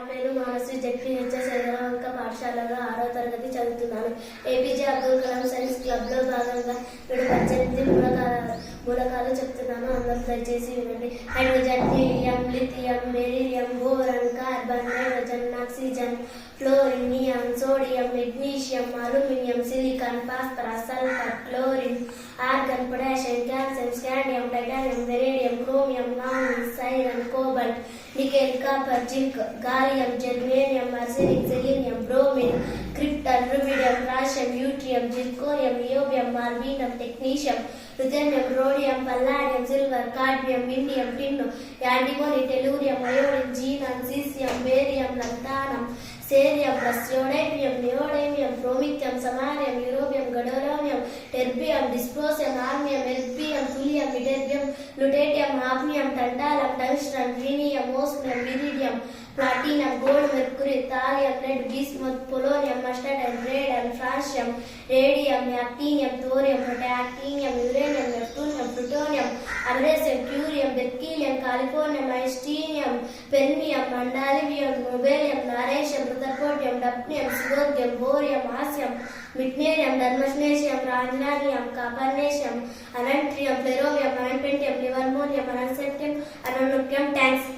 పేరు మానసి జెడ్పీహెచ్ఎస్ ఎర్రవంక పాఠశాలలో 6వ తరగతి చదువుతున్నాను. APJ Abdul Kalam science club లో భాగంగా 18 మూలకాలు చెప్తున్నాను. అందరూ దయచేసి వినండి. Hydrogen, helium, lithium, beryllium, boron, carbon, nitrogen, oxygen, fluorine, neon, sodium, magnesium, aluminium, silicon, phosphorus, sulphur, chlorine, argon, potassium, calcium, scandium, titanium, beryllium, chromium, manganese, iron, cobalt, nickel, copper, zinc, gallium, germanium, arsenic, selenium, bromine, krypton, rubidium, రాషియం, yttrium, zirconium, niobium, molybdenum, technetium, ruthenium, rhodium, palladium, silver, cadmium, indium, tin, antimony, tellurium, iodine, xenon, caesium, barium, lanthanum, cerium, praseodymium, neodymium, promethium, samarium, europium, gadolinium, terbium, dysprosium, holmium, erbium, thulium, ytterbium, lutetium, hafnium, tantalum, tungsten, rhenium, osmium, iridium, platinum, gold, mercury, thallium, lead, bismuth, polonium, mustard, radium, francium, radium, actinium, thorium, protactinium, uranium, neptunium, plutonium, americium, curium, berkelium, californium, einsteinium, fermium, mendelevium, nobelium, lawrencium, rutherfordium, dubnium, seaborgium, bohrium, hassium, meitnerium, darmstadtium, roentgenium, copernicium, ununtrium, flerovium, ununpentium, livermorium, ununseptium, ununoctium. Thanks.